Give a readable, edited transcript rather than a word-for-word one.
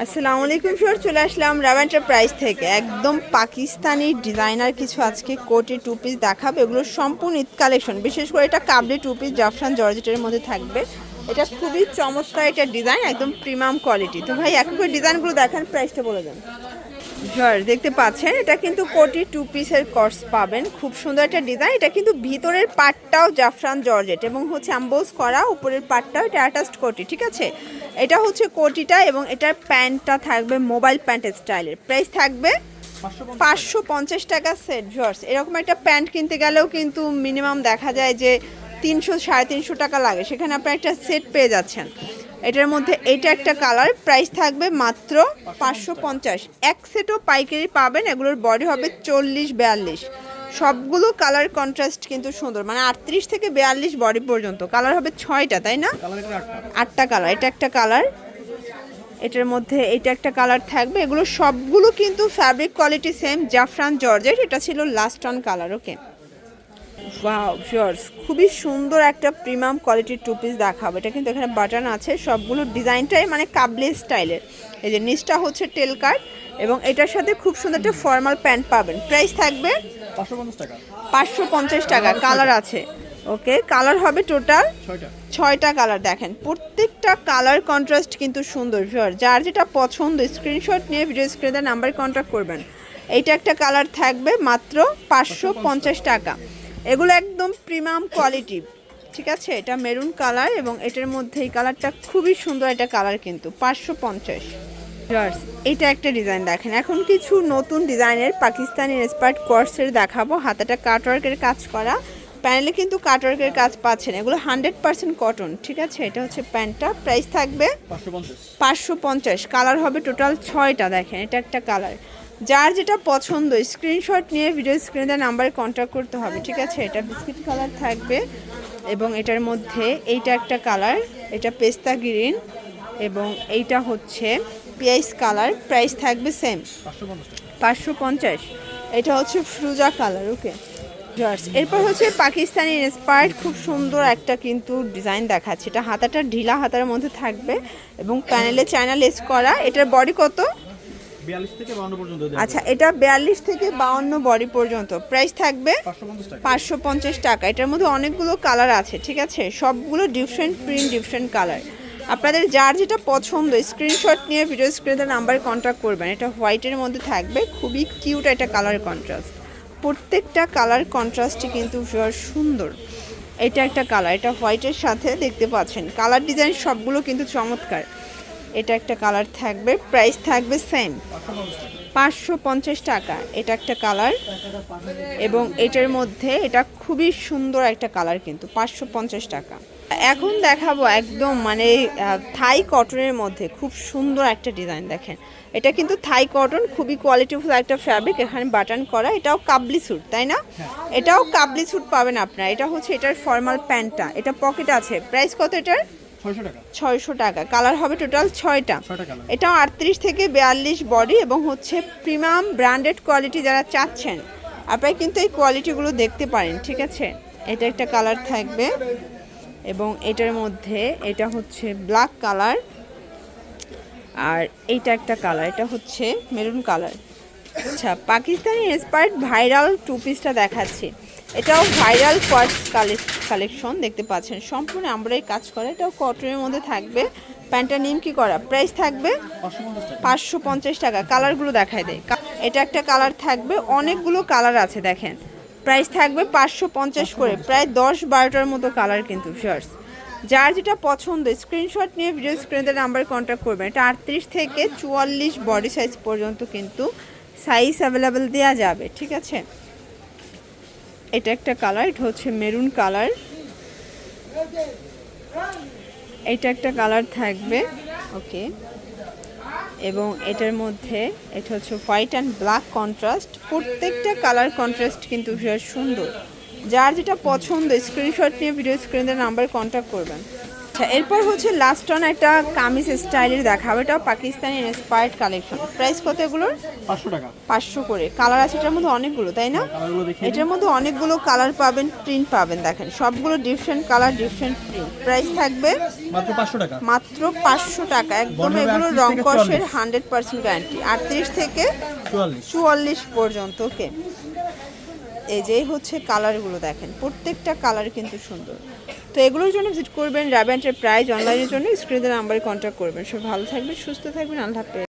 আসসালামু আলাইকুম স্যার, চলে আসলাম রাবা এন্টারপ্রাইজ থেকে। একদম পাকিস্তানি ডিজাইনার কিছু আজকে কোটি টু পিস দেখাবো। এগুলো সম্পূর্ণ ঈদ কালেকশন, বিশেষ করে এটা কাবলি টু পিস জাফরান জর্জেটের মধ্যে থাকবে। এটা খুবই চমৎকার একটা ডিজাইন, একদম প্রিমিয়াম কোয়ালিটি। তো ভাই এখন করে ডিজাইনগুলো দেখান, প্রাইসটা বলে দেন। জর দেখতে পাচ্ছেন, এটা কিন্তু কোটি টু পিসের কর্স পাবেন। খুব সুন্দর একটা ডিজাইন। এটা কিন্তু ভিতরের পার্টটাও জাফরান জর্জেট এবং হচ্ছে অ্যাম্বোজ করা, উপরের পার্টটাও এটা অ্যাটাচড কোটি, ঠিক আছে। এটা হচ্ছে কোটিটা এবং এটার প্যান্টটা থাকবে মোবাইল প্যান্ট স্টাইলের। প্রাইস থাকবে 550 টাকা সেট। জর্স এরকম একটা প্যান্ট কিনতে গেলেও কিন্তু মিনিমাম দেখা যায় যে 300-350 টাকা লাগে, সেখানে আপনি একটা সেট পেয়ে যাচ্ছেন। এটার মধ্যে এটা একটা কালার, প্রাইস থাকবে মাত্র 550। এক সেটও পাইকারি পাবেন। এগুলোর বডি হবে 40-42, সবগুলো কালার কন্ট্রাস্ট কিন্তু সুন্দর, মানে 38 থেকে 42 বডি পর্যন্ত। কালার হবে 6টা, তাই না? 8টা কালার। এটা একটা কালার, এটার মধ্যে এটা একটা কালার থাকবে। এগুলো সবগুলো কিন্তু ফ্যাব্রিক কোয়ালিটি সেম, জাফরান জর্জেট। এটা ছিল last on colour. Okay, wow viewers, খুবই সুন্দর একটা প্রিমিয়াম কোয়ালিটির টু পিস দেখাবো। এটা কিন্তু এখানে বাটন আছে, সবগুলো ডিজাইনটাই মানে কাবলি স্টাইলের। এই যে নিচটা হচ্ছে টেল কাট এবং এটার সাথে খুব সুন্দর একটা ফর্মাল প্যান্ট পাবেন। প্রাইস থাকবে 550 টাকা। কালার আছে, ওকে, কালার হবে টোটাল 6টা কালার। দেখেন প্রত্যেকটা কালার কন্ট্রাস্ট কিন্তু সুন্দর। ভিউয়ার যার যেটা পছন্দ স্ক্রিনশট নিয়ে ভিডিও স্ক্রিনে নাম্বারে কন্ট্যাক্ট করবেন। এইটা একটা কালার থাকবে মাত্র 550 টাকা। এগুলো একদম প্রিমিয়াম কোয়ালিটি, ঠিক আছে। এটা মেরুন কালার এবং এটার মধ্যে এই কালারটা খুবই সুন্দর একটা কালার, কিন্তু 550। এটা একটা ডিজাইন দেখেন, এখন কিছু নতুন ডিজাইনের পাকিস্তানি ইন্সপায়ার্ড কোয়ার্সের দেখাবো। হাতাটা কাটওয়ার্কের কাজ করা, প্যানেলে কিন্তু কাটওয়ার্কের কাজ পাচ্ছেন। এগুলো 100% কটন, ঠিক আছে। এটা হচ্ছে প্যান্টটা, প্রাইস থাকবে 550। কালার হবে টোটাল 6টা। দেখেন এটা একটা কালার, যার যেটা পছন্দ স্ক্রিনশট নিয়ে ভিডিও স্ক্রিনে নাম্বারে কন্ট্যাক্ট করতে হবে, ঠিক আছে। এটা বিস্কিট কালার থাকবে এবং এটার মধ্যে এইটা একটা কালার, এটা পেস্তা গ্রিন এবং এইটা হচ্ছে পিয়াইস কালার। প্রাইস থাকবে সেম 550। এটা হচ্ছে ফ্রুজা কালার। ওকে জর্জ, এরপর হচ্ছে পাকিস্তানি ইন্সপায়ার্ড খুব সুন্দর একটা কিন্তু ডিজাইন দেখাচ্ছে। এটা হাতাটা ঢিলা হাতার মধ্যে থাকবে এবং প্যানেলে চায়না লেস করা। এটার বডি কত? 42 থেকে 52 পর্যন্ত। আচ্ছা, এটা 42 থেকে 52 বডি পর্যন্ত। প্রাইস থাকবে 550 টাকা। এটার মধ্যে অনেকগুলো কালার আছে, ঠিক আছে। সবগুলো ডিফারেন্ট প্রিন্ট, ডিফারেন্ট কালার। আপনাদের যার যেটা পছন্দ স্ক্রিনশট নিয়ে ভিডিও স্ক্রিনে নাম্বারে কন্ট্যাক্ট করবেন। এটা হোয়াইটের মধ্যে থাকবে, খুবই কিউট একটা কালার কন্ট্রাস্ট। প্রত্যেকটা কালার কন্ট্রাস্টই কিন্তু সুন্দর। এটা একটা কালার, এটা হোয়াইটের সাথে দেখতে পাচ্ছেন। কালার ডিজাইন সবগুলো কিন্তু চমৎকার। এটা একটা কালার থাকবে, প্রাইস থাকবে সেম 550 টাকা। এটা একটা কালার এবং এটার মধ্যে এটা খুবই সুন্দর একটা কালার, কিন্তু 550 টাকা। এখন দেখাবো একদম মানে থাই কটনের মধ্যে খুব সুন্দর একটা ডিজাইন। দেখেন এটা কিন্তু থাই কটন, খুবই কোয়ালিটিফুল একটা ফ্যাব্রিক। এখানে বাটন করা, এটাও কাবলি স্যুট, তাই না? এটাও কাবলি স্যুট পাবেন আপনারা। এটা হচ্ছে এটার ফর্মাল প্যান্টটা, এটা পকেট আছে। প্রাইস কত এটার? 600 টাকা। কালার হবে টোটাল 6টা। এটাও 38 থেকে 42 বডি এবং হচ্ছে প্রিমিয়াম ব্র্যান্ডেড কোয়ালিটি যারা চাচ্ছেন আপনারা কিন্তু এই কোয়ালিটিগুলো দেখতে পারেন, ঠিক আছে। এটা একটা কালার থাকবে এবং এটার মধ্যে এটা হচ্ছে ব্ল্যাক কালার আর এইটা একটা কালার, এটা হচ্ছে মেরুন কালার। আচ্ছা, পাকিস্তানি ইন্সপায়ার্ড ভাইরাল টু পিসটা দেখাচ্ছি। এটাও ভাইরাল কোয়ার্টজ কালেকশন, দেখতে পাচ্ছেন সম্পূর্ণ আমরাই কাজ করে। এটাও কটনের মধ্যে থাকবে, প্যান্টটা নিমকি করা। প্রাইস থাকবে 550 টাকা। কালারগুলো দেখায় দেয়। এটা একটা কালার থাকবে, অনেকগুলো কালার আছে দেখেন। প্রাইস থাকবে 550 করে, প্রায় 10-12টার মতো কালার কিন্তু ভিউয়ার্স। যার যেটা পছন্দ স্ক্রিনশট নিয়ে ভিডিও স্ক্রিনে নাম্বারে কন্ট্যাক্ট করবেন। এটা 38 থেকে 44 বডি সাইজ পর্যন্ত কিন্তু সাইজ অ্যাভেলেবেল দেওয়া যাবে, ঠিক আছে। এটা একটা কালার, এটা হচ্ছে মেরুন কালার। এটা একটা কালার থাকবে, ওকে, এবং এটার মধ্যে এটা হচ্ছে হোয়াইট অ্যান্ড ব্ল্যাক কন্ট্রাস্ট। প্রত্যেকটা কালার কন্ট্রাস্ট কিন্তু সুন্দর। যার যেটা পছন্দ স্ক্রিনশট নিয়ে ভিডিও স্ক্রিনে নাম্বার কন্ট্যাক্ট করবেন। আচ্ছা, এরপর হচ্ছে লাস্ট অন একটা কামিজ স্টাইলের দেখাবো, এটাও পাকিস্তানি ইন্সপায়ার্ড কালেকশন। প্রাইস কত এগুলোর? 500 টাকা। 500 করে। কালার আছে এটার মধ্যে অনেকগুলো, তাই না? কালারগুলো দেখি। এটার মধ্যে অনেকগুলো কালার পাবেন, প্রিন্ট পাবেন, দেখেন সবগুলো different colour, different print. Price থাকবে মাত্র 500 টাকা। মাত্র 500 টাকা। একদম বর্ণনা এগুলো 38 রং থেকে কষের 44 100% গ্যারান্টি। 38 থেকে 44। 44 পর্যন্ত। ওকে, এই যে হচ্ছে কালারগুলো দেখেন, প্রত্যেকটা কালার কিন্তু সুন্দর। তো এগুলোর জন্য ভিজিট করবেন রাবিয়া এন্টারপ্রাইজ। অনলাইনের জন্য স্ক্রিনের নাম্বারে কন্ট্যাক্ট করবেন। সব ভালো থাকবেন, সুস্থ থাকবেন, আল্লাহ হাফেজ।